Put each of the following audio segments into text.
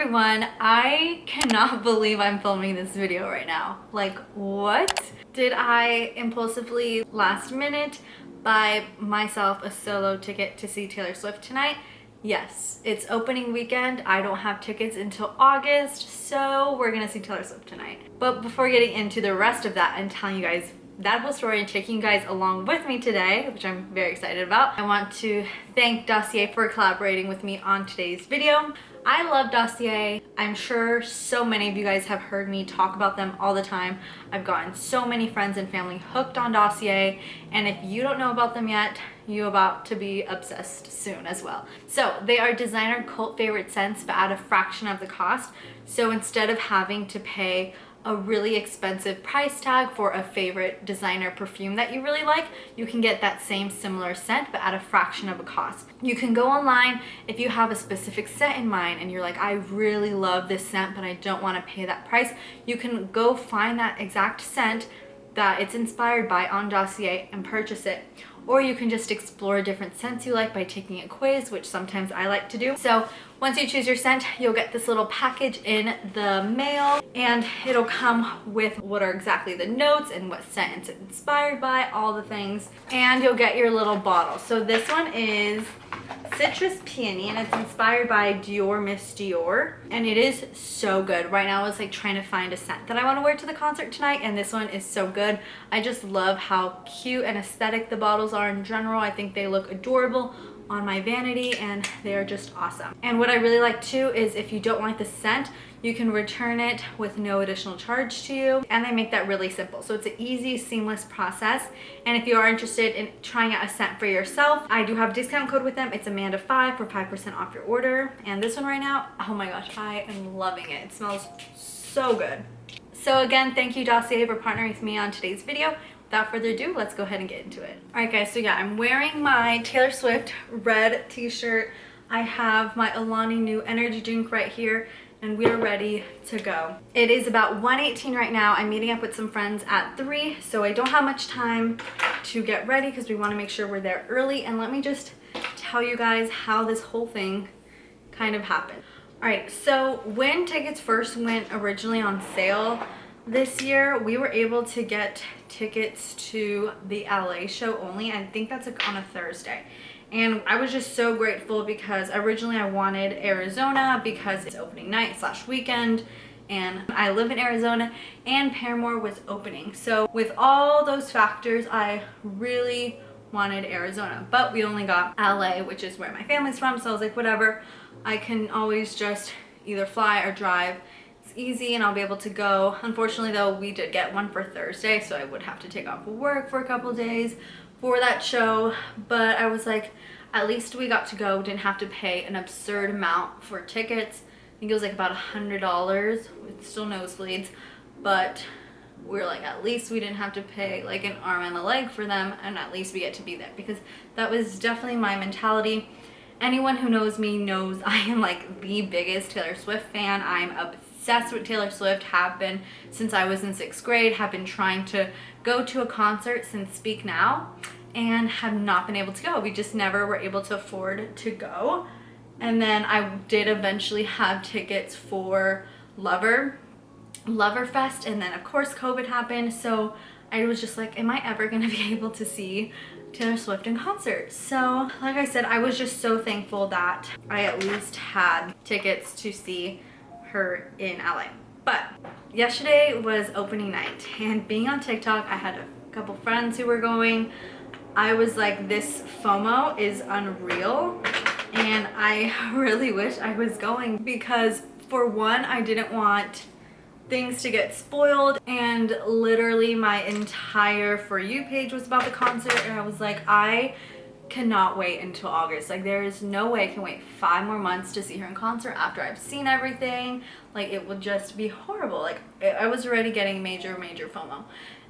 everyone, I cannot believe I'm filming this video right now. Like, what? Did I impulsively last minute buy myself a solo ticket to see Taylor Swift tonight? Yes, it's opening weekend. I don't have tickets until August, so we're gonna see Taylor Swift tonight. But before getting into the rest of that and telling you guys that whole story and taking you guys along with me today, which I'm very excited about, I want to thank Dossier for collaborating with me on today's video. I love Dossier. I'm sure so many of you guys have heard me talk about them all the time. I've gotten so many friends and family hooked on Dossier, and if you don't know about them yet, you're about to be obsessed soon as well. So they are designer cult favorite scents, but at a fraction of the cost. So instead of having to pay a really expensive price tag for a favorite designer perfume that you really like, you can get that same similar scent but at a fraction of a cost. You can go online if you have a specific scent in mind and you're like, I really love this scent but I don't want to pay that price. You can go find that exact scent that it's inspired by on Dossier and purchase it. Or you can just explore different scents you like by taking a quiz, which sometimes I like to do. So once you choose your scent, you'll get this little package in the mail, and it'll come with what are exactly the notes and what scent it's inspired by, all the things. And you'll get your little bottle. So this one is Citrus Peony, and it's inspired by Dior Miss Dior, and it is so good. Right now I was like trying to find a scent that I want to wear to the concert tonight, and this one is so good. I just love how cute and aesthetic the bottles are in general. I think they look adorable on my vanity and they are just awesome. And what I really like too is if you don't like the scent, you can return it with no additional charge to you, and they make that really simple. So it's an easy, seamless process. And if you are interested in trying out a scent for yourself, I do have a discount code with them. It's Amanda5 for 5% off your order. And this one right now, oh my gosh, I am loving it. It smells so good. So again, thank you Dossier for partnering with me on today's video. Without further ado, let's go ahead and get into it. Alright guys, so yeah, I'm wearing my Taylor Swift red t-shirt. I have my Alani Nu energy drink right here, and we're ready to go. It is about 1:18 right now. I'm meeting up with some friends at 3, so I don't have much time to get ready because we want to make sure we're there early. And let me just tell you guys how this whole thing kind of happened. Alright, so when tickets first went originally on sale this year, we were able to get tickets to the LA show only. I think that's like on a Thursday. And I was just so grateful because originally I wanted Arizona because it's opening night / weekend and I live in Arizona and Paramore was opening. So with all those factors, I really wanted Arizona, but we only got LA, which is where my family's from. So I was like, whatever, I can always just either fly or drive. It's easy and I'll be able to go. Unfortunately though, we did get one for Thursday, so I would have to take off of work for a couple days for that show. But I was like, at least we got to go, didn't have to pay an absurd amount for tickets. I think it was like about $100 with still nosebleeds, but we're like, at least we didn't have to pay like an arm and a leg for them, and at least we get to be there, because that was definitely my mentality. Anyone who knows me knows I am like the biggest Taylor Swift fan. I'm obsessed with Taylor Swift, have been since I was in 6th grade, have been trying to go to a concert since Speak Now and have not been able to go. We just never were able to afford to go. And then I did eventually have tickets for Loverfest, and then of course COVID happened, so I was just like, am I ever gonna be able to see Taylor Swift in concert? So like I said, I was just so thankful that I at least had tickets to see her in LA. But yesterday was opening night, and being on TikTok, I had a couple friends who were going. I was like, this FOMO is unreal, and I really wish I was going because for one, I didn't want things to get spoiled, and literally my entire For You page was about the concert, and I was like, I cannot wait until August. Like, there is no way I can wait 5 more months to see her in concert after I've seen everything. Like, it would just be horrible. Like, I was already getting major FOMO.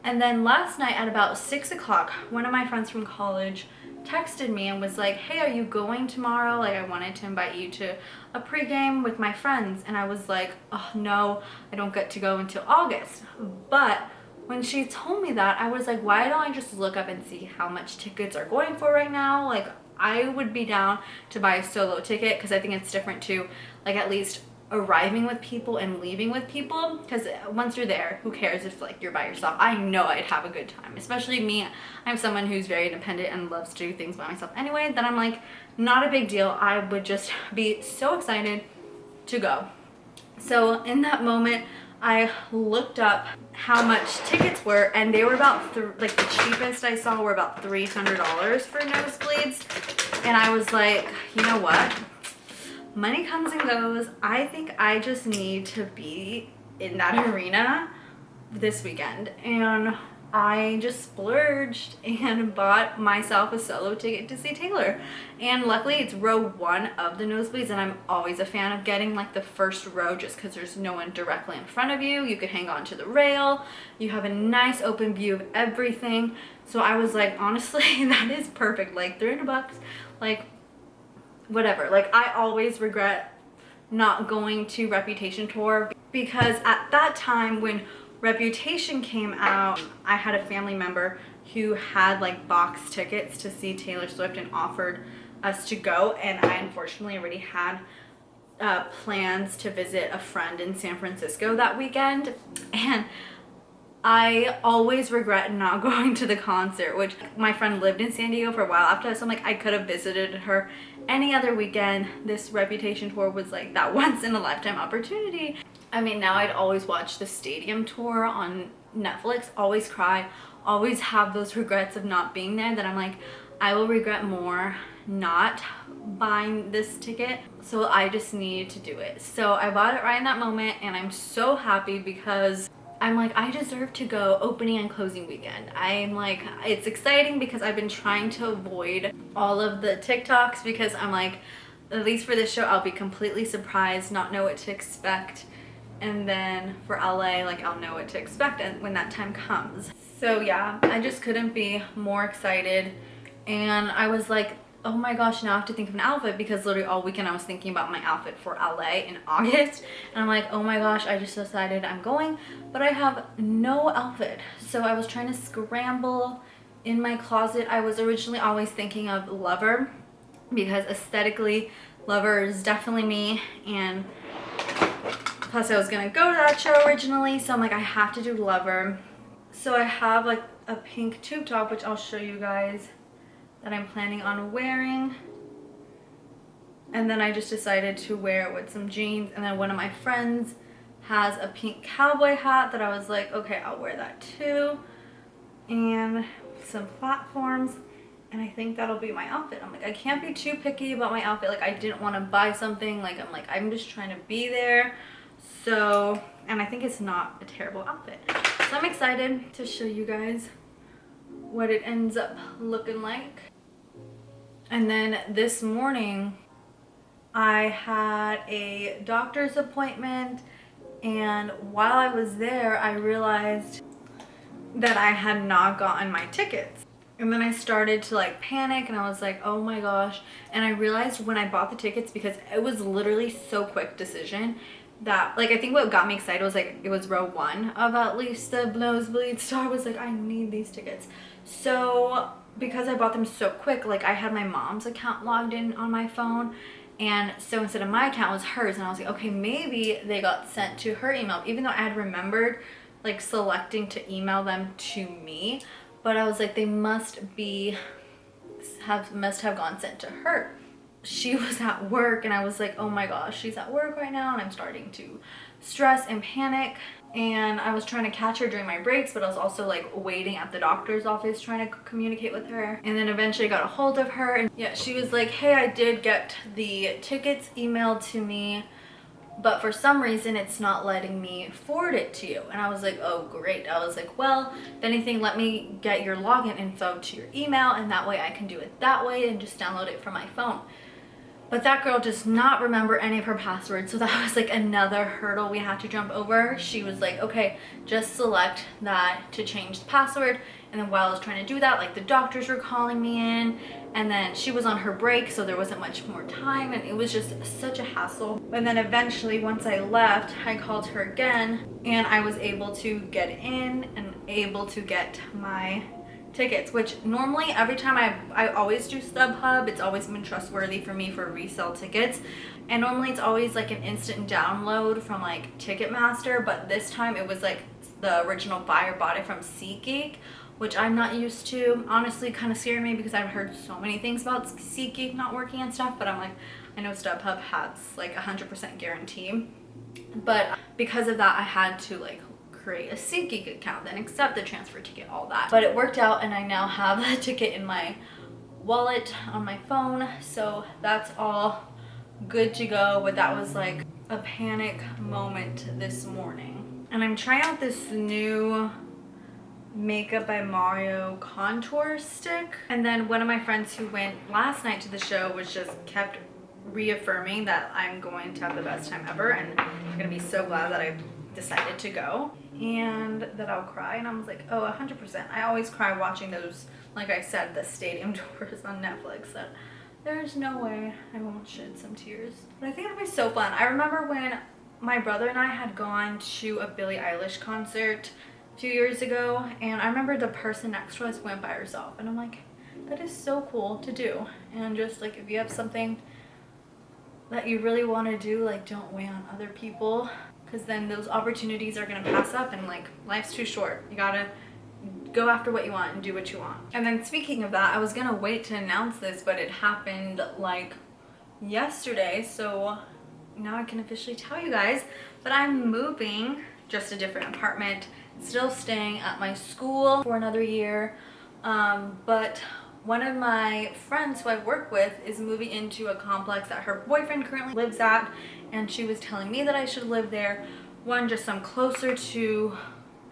And then last night at about 6 o'clock, one of my friends from college texted me and was like, hey, are you going tomorrow? Like, I wanted to invite you to a pregame with my friends. And I was like, oh no, I don't get to go until August. But when she told me that, I was like, why don't I just look up and see how much tickets are going for right now? Like, I would be down to buy a solo ticket because I think it's different too. Like, at least arriving with people and leaving with people, because once you're there, who cares if like you're by yourself? I know I'd have a good time, especially me. I'm someone who's very independent and loves to do things by myself anyway. Then I'm like, not a big deal. I would just be so excited to go. So in that moment, I looked up how much tickets were, and they were about like the cheapest I saw were about $300 for nosebleeds. And I was like, you know what? Money comes and goes. I think I just need to be in that arena this weekend. And I just splurged and bought myself a solo ticket to see Taylor. And luckily it's row 1 of the nosebleeds, and I'm always a fan of getting like the first row just because there's no one directly in front of you. You could hang on to the rail. You have a nice open view of everything. So I was like, honestly, that is perfect. Like $300, like whatever. Like I always regret not going to Reputation tour, because at that time when Reputation came out, I had a family member who had like box tickets to see Taylor Swift and offered us to go, and I unfortunately already had plans to visit a friend in San Francisco that weekend, and I always regret not going to the concert, which my friend lived in San Diego for a while after that, so I'm like, I could have visited her any other weekend. This Reputation tour was like that once in a lifetime opportunity. I mean, now I'd always watch the stadium tour on Netflix, always cry, always have those regrets of not being there, that I'm like, I will regret more not buying this ticket, so I just need to do it. So I bought it right in that moment, and I'm so happy because I'm like, I deserve to go opening and closing weekend. I'm like, it's exciting because I've been trying to avoid all of the TikToks, because I'm like, at least for this show, I'll be completely surprised, not know what to expect. And then for LA, like I'll know what to expect and when that time comes. So yeah, I just couldn't be more excited. And I was like, oh my gosh, now I have to think of an outfit, because literally all weekend I was thinking about my outfit for LA in August. And I'm like, oh my gosh, I just decided I'm going, but I have no outfit. So I was trying to scramble in my closet. I was originally always thinking of Lover, because aesthetically Lover is definitely me, and plus I was gonna go to that show originally, so I'm like, I have to do Lover. So I have like a pink tube top, which I'll show you guys, that I'm planning on wearing. And then I just decided to wear it with some jeans. And then one of my friends has a pink cowboy hat that I was like, okay, I'll wear that too. And some platforms. And I think that'll be my outfit. I'm like, I can't be too picky about my outfit. Like I didn't want to buy something. Like I'm just trying to be there. So, and I think it's not a terrible outfit. So I'm excited to show you guys what it ends up looking like. And then this morning I had a doctor's appointment, and while I was there I realized that I had not gotten my tickets. And then I started to like panic, and I was like, oh my gosh. And I realized when I bought the tickets, because it was literally so quick decision, that like I think what got me excited was like it was row 1 of at least the nosebleeds, so I was like, I need these tickets. So because I bought them so quick, like I had my mom's account logged in on my phone, and so instead of my account it was hers, and I was like, okay, maybe they got sent to her email, even though I had remembered like selecting to email them to me, but I was like, they must have gone sent to her. She was at work, and I was like, oh my gosh, she's at work right now, and I'm starting to stress and panic. And I was trying to catch her during my breaks, but I was also like waiting at the doctor's office trying to communicate with her. And then eventually got a hold of her, and yeah, she was like, hey, I did get the tickets emailed to me, but for some reason it's not letting me forward it to you. And I was like, oh great. I was like, well, if anything, let me get your login info to your email, and that way I can do it that way and just download it from my phone. But that girl does not remember any of her passwords, so that was like another hurdle we had to jump over. She was like, okay, just select that to change the password. And then while I was trying to do that, like the doctors were calling me in, and then she was on her break, so there wasn't much more time, and it was just such a hassle. And then eventually, once I left, I called her again, and I was able to get in and able to get my tickets, which normally every time I always do StubHub. It's always been trustworthy for me for resale tickets, and normally it's always like an instant download from like Ticketmaster, but this time it was like the original buyer bought it from SeatGeek, which I'm not used to. Honestly, kind of scared me because I've heard so many things about SeatGeek not working and stuff, but I'm like, I know StubHub has like 100% guarantee, but because of that I had to like create a SeatGeek account, then accept the transfer ticket, all that. But it worked out and I now have the ticket in my wallet on my phone, so that's all good to go. But that was like a panic moment this morning. And I'm trying out this new Makeup by Mario contour stick, and then one of my friends who went last night to the show was just kept reaffirming that I'm going to have the best time ever, and I'm gonna be so glad that I decided to go and that I'll cry. And I was like, oh, 100%. I always cry watching those, like I said, the stadium tours on Netflix, that there's no way I won't shed some tears. But I think it'll be so fun. I remember when my brother and I had gone to a Billie Eilish concert a few years ago, and I remember the person next to us went by herself, and I'm like, that is so cool to do. And just like, if you have something that you really want to do, like, don't weigh on other people, because then those opportunities are going to pass up, and like, life's too short. You gotta go after what you want and do what you want. And then speaking of that, I was gonna wait to announce this, but it happened like yesterday, so now I can officially tell you guys that I'm moving, just a different apartment, still staying at my school for another year, but one of my friends who I work with is moving into a complex that her boyfriend currently lives at, and she was telling me that I should live there. One, just so I'm closer to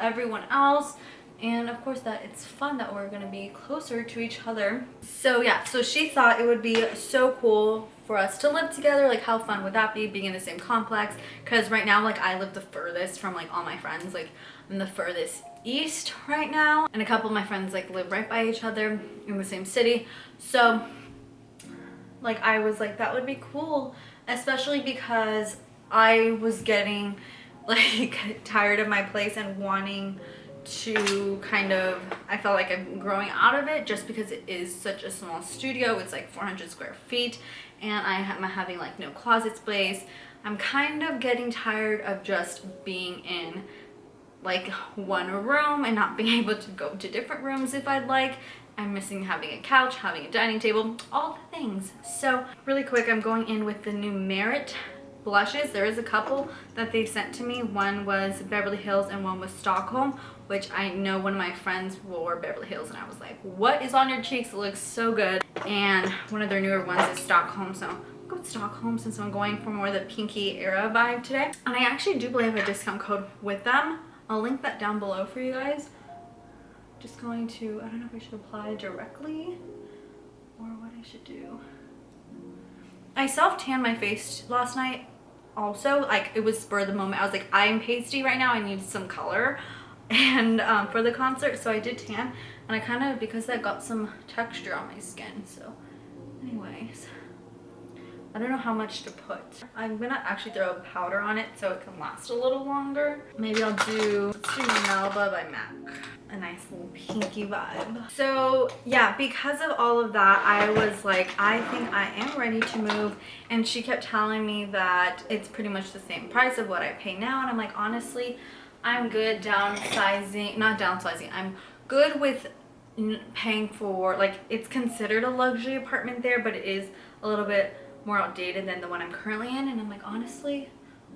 everyone else, and of course that it's fun that we're gonna be closer to each other. So yeah, so she thought it would be so cool for us to live together. Like, how fun would that be, being in the same complex? Because right now, like, I live the furthest from like all my friends. Like, I'm the furthest east right now, and a couple of my friends like live right by each other in the same city. So like, I was like, that would be cool, especially because I was getting like tired of my place and wanting to kind of, I felt like I'm growing out of it just because it is such a small studio. It's like 400 square feet, and I'm having like no closet space. I'm kind of getting tired of just being in like one room and not being able to go to different rooms if I'd like. I'm missing having a couch, having a dining table, all the things. So really quick, I'm going in with the new Merit blushes. There is a couple that they sent to me. One was Beverly Hills and one was Stockholm, which I know one of my friends wore Beverly Hills, and I was like, what is on your cheeks? It looks so good. And one of their newer ones is Stockholm, so I'll go with Stockholm since I'm going for more of the pinky era vibe today. And I actually do believe I have a discount code with them. I'll link that down below for you guys. Just going to, I don't know if I should apply directly or what I should do. I self-tanned my face last night also. Like, it was spur of the moment. I was like, I'm pasty right now, I need some color, and for the concert, so I did tan, and I kind of, because I got some texture on my skin. So anyways, I don't know how much to put. I'm gonna actually throw a powder on it so it can last a little longer. Maybe I'll do, let's do Melba by MAC. A nice little pinky vibe. So yeah, because of all of that, I was like, I think I am ready to move. And she kept telling me that it's pretty much the same price of what I pay now. And I'm like, honestly, I'm good downsizing, not downsizing, I'm good with paying for, like, it's considered a luxury apartment there, but it is a little bit more outdated than the one I'm currently in. And I'm like, honestly,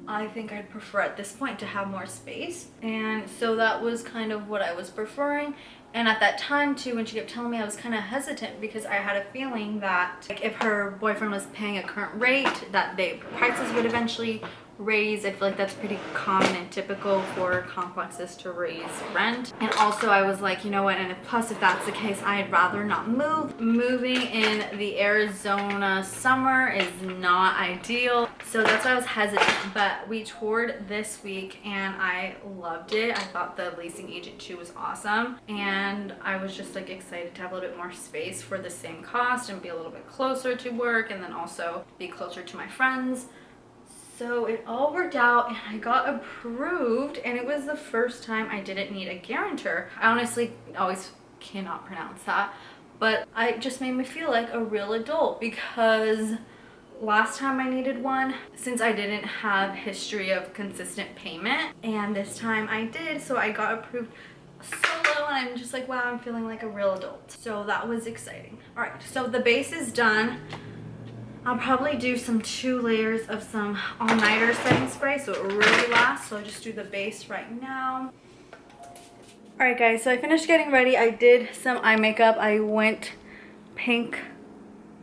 I think I'd prefer at this point to have more space. And so that was kind of what I was preferring. And at that time too, when she kept telling me, I was kind of hesitant because I had a feeling that, like, if her boyfriend was paying a current rate, that prices would eventually raise. I feel like that's pretty common and typical for complexes to raise rent. And also I was like, you know what, and plus if that's the case, I'd rather not move. Moving in the Arizona summer is not ideal, so that's why I was hesitant. But we toured this week and I loved it. I thought the leasing agent too was awesome, and I was just like excited to have a little bit more space for the same cost and be a little bit closer to work, and then also be closer to my friends. So it all worked out and I got approved, and it was the first time I didn't need a guarantor. I honestly always cannot pronounce that. But it just made me feel like a real adult, because last time I needed one, since I didn't have history of consistent payment, and this time I did, so I got approved solo, and I'm just like, wow, I'm feeling like a real adult. So that was exciting. All right, so the base is done. I'll probably do some 2 layers of some all-nighter setting spray so it really lasts. So I'll just do the base right now. All right, guys, so I finished getting ready. I did some eye makeup. I went pink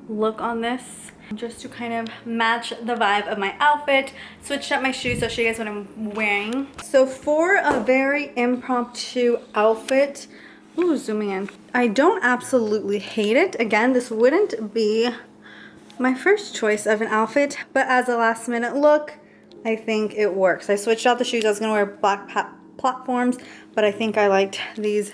look on this just to kind of match the vibe of my outfit. Switched up my shoes, so I'll show you guys what I'm wearing. So for a very impromptu outfit, ooh, zooming in, I don't absolutely hate it. Again, this wouldn't be my first choice of an outfit, but as a last minute look, I think it works. I switched out the shoes. I was gonna wear black platforms, but I think I liked these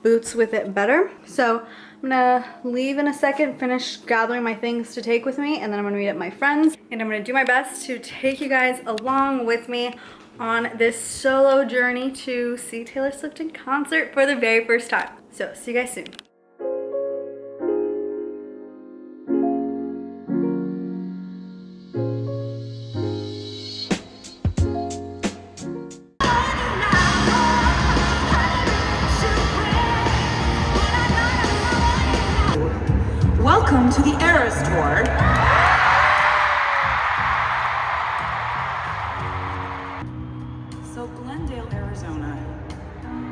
boots with it better. So I'm gonna leave in a second, finish gathering my things to take with me, and then I'm gonna meet up my friends, and I'm gonna do my best to take you guys along with me on this solo journey to see Taylor Swift in concert for the very first time. So see you guys soon. Welcome to the Eras Tour. So Glendale, Arizona,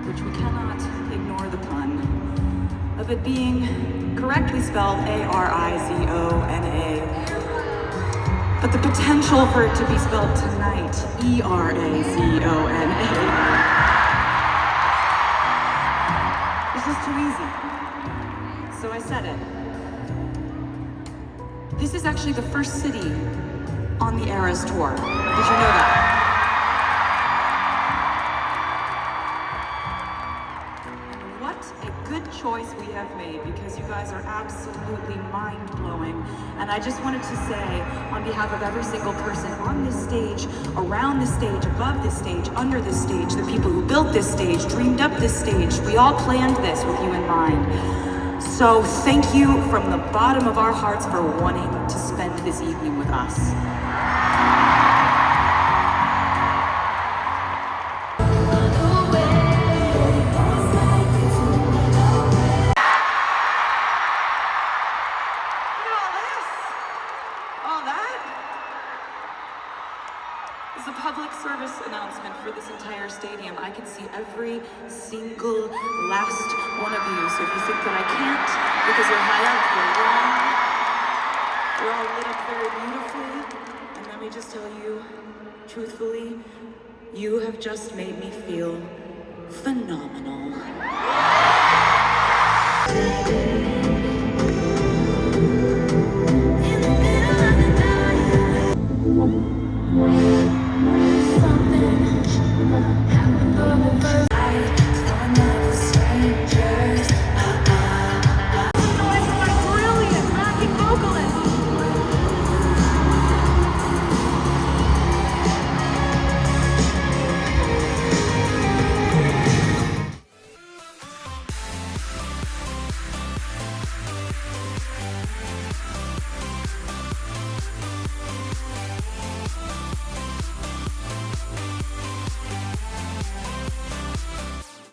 which we cannot ignore the pun of it being correctly spelled A-R-I-Z-O-N-A, but the potential for it to be spelled tonight, E-R-A-Z-O-N-A. This is too easy. So I said it. This is actually the first city on the Eras Tour. Did you know that? And what a good choice we have made, because you guys are absolutely mind-blowing. And I just wanted to say, on behalf of every single person on this stage, around this stage, above this stage, under this stage, the people who built this stage, dreamed up this stage, we all planned this with you in mind. So thank you from the bottom of our hearts for wanting to spend this evening with us. A public service announcement for this entire stadium. I can see every single last one of you. So if you think that I can't because you're high up, you're wrong. We're all lit up very beautifully. And let me just tell you, truthfully, you have just made me feel phenomenal.